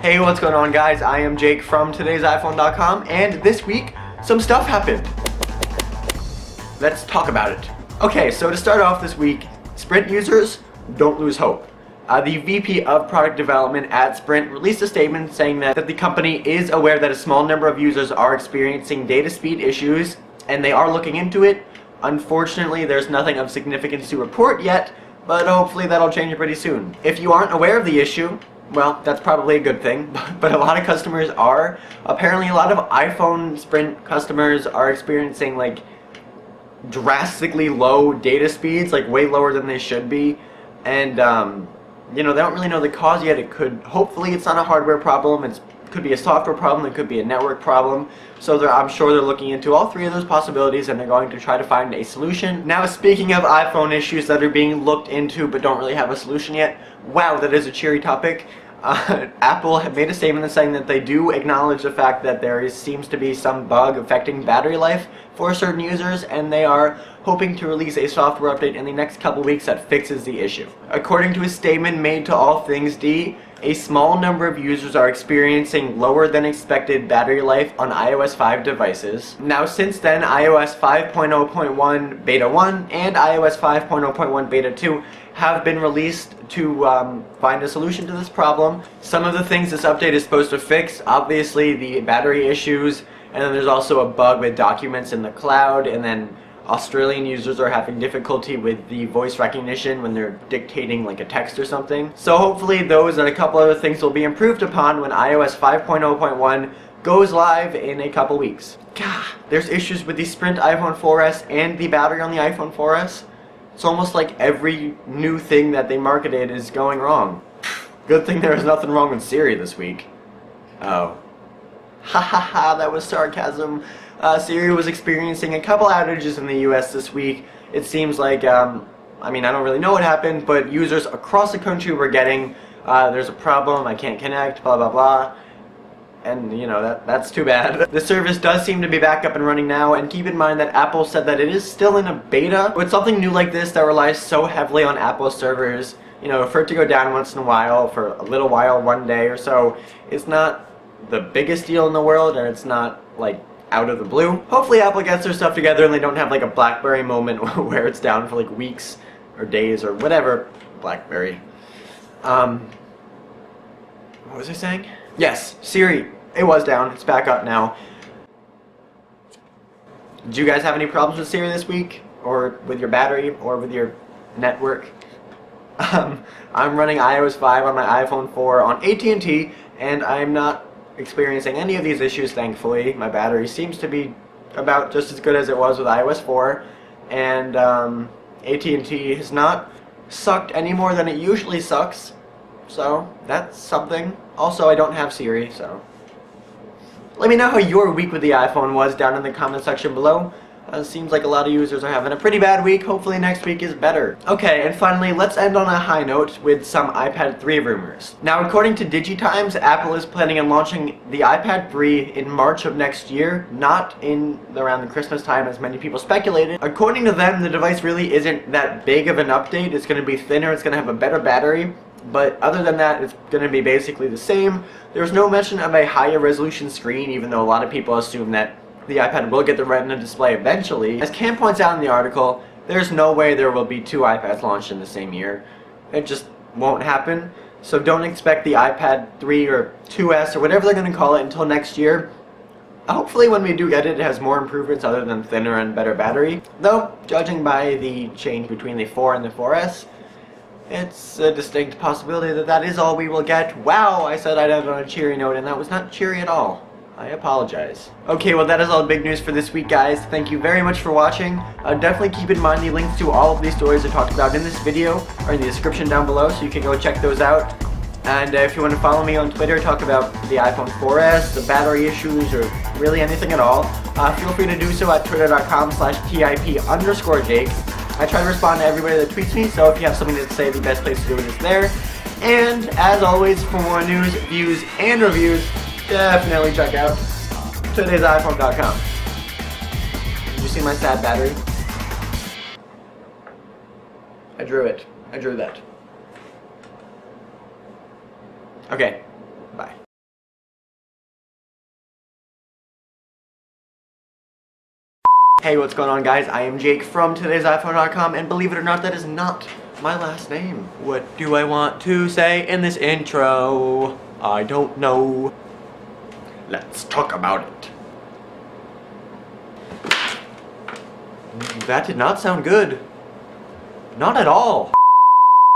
Hey, what's going on, guys? I am Jake from today'siphone.com, and this week, some stuff happened. Let's talk about it. Okay, so to start off this week, Sprint users, don't lose hope. The VP of Product Development at Sprint released a statement saying that the company is aware that a small number of users are experiencing data speed issues, and they are looking into it. Unfortunately, there's nothing of significance to report yet, but hopefully that'll change pretty soon. If you aren't aware of the issue, well, that's probably a good thing, but a lot of customers are. Apparently a lot of iPhone Sprint customers are experiencing like drastically low data speeds, like way lower than they should be, and you know, they don't really know the cause yet. Hopefully it's not a hardware problem, it could be a software problem, it could be a network problem, so I'm sure they're looking into all three of those possibilities and they're going to try to find a solution. Now, speaking of iPhone issues that are being looked into but don't really have a solution yet, wow, that is a cheery topic. Apple have made a statement saying that they do acknowledge the fact that there seems to be some bug affecting battery life for certain users, and they are hoping to release a software update in the next couple weeks that fixes the issue. According to a statement made to All Things D, a small number of users are experiencing lower than expected battery life on iOS 5 devices. Now, since then, iOS 5.0.1 Beta 1 and iOS 5.0.1 Beta 2 have been released to find a solution to this problem. Some of the things this update is supposed to fix, obviously the battery issues, and then there's also a bug with documents in the cloud, and then Australian users are having difficulty with the voice recognition when they're dictating like a text or something. So hopefully those and a couple other things will be improved upon when iOS 5.0.1 goes live in a couple weeks. Gah, there's issues with the Sprint iPhone 4S and the battery on the iPhone 4S. It's almost like every new thing that they marketed is going wrong. Good thing there was nothing wrong with Siri this week. Oh. Ha ha ha, that was sarcasm. Siri was experiencing a couple outages in the US this week. It seems like, I mean, I don't really know what happened, but users across the country were getting, there's a problem, I can't connect, blah blah blah. And, you know, that's too bad. The service does seem to be back up and running now, and keep in mind that Apple said that it is still in a beta. With something new like this that relies so heavily on Apple servers, you know, for it to go down once in a while, for a little while, one day or so, it's not the biggest deal in the world, and it's not, like, out of the blue. Hopefully Apple gets their stuff together and they don't have, like, a BlackBerry moment where it's down for, like, weeks or days or whatever. BlackBerry. What was I saying? Yes, Siri. It was down. It's back up now. Did you guys have any problems with Siri this week? Or with your battery? Or with your network? I'm running iOS 5 on my iPhone 4 on AT&T, and I'm not experiencing any of these issues, thankfully. My battery seems to be about just as good as it was with iOS 4, and AT&T has not sucked any more than it usually sucks. So, that's something. Also, I don't have Siri, so let me know how your week with the iPhone was down in the comment section below. Seems like a lot of users are having a pretty bad week. Hopefully next week is better. Okay, and finally, let's end on a high note with some iPad 3 rumors. Now, according to DigiTimes, Apple is planning on launching the iPad 3 in March of next year, not around the Christmas time as many people speculated. According to them, the device really isn't that big of an update. It's going to be thinner, it's going to have a better battery, but other than that, it's going to be basically the same. There's no mention of a higher resolution screen, even though a lot of people assume that the iPad will get the Retina display eventually. As Cam points out in the article, there's no way there will be two iPads launched in the same year. It just won't happen. So don't expect the iPad 3 or 2S or whatever they're going to call it until next year. Hopefully when we do get it, it has more improvements other than thinner and better battery. Though, judging by the change between the 4 and the 4S, it's a distinct possibility that that is all we will get. Wow, I said I'd end on a cheery note, and that was not cheery at all. I apologize. Okay, well that is all the big news for this week, guys. Thank you very much for watching. Definitely keep in mind the links to all of these stories I talked about in this video are in the description down below, so you can go check those out. And if you want to follow me on Twitter, talk about the iPhone 4S, the battery issues, or really anything at all, feel free to do so at twitter.com/TIP_Jake. I try to respond to everybody that tweets me, so if you have something to say, the best place to do it is there. And as always, for more news, views, and reviews, definitely check out today'siphone.com. Did you see my sad battery? I drew it. I drew that. Okay. Bye. Hey, what's going on, guys? I am Jake from today's iPhone.com, and believe it or not, that is not my last name. What do I want to say in this intro? I don't know. Let's talk about it. That did not sound good. Not at all.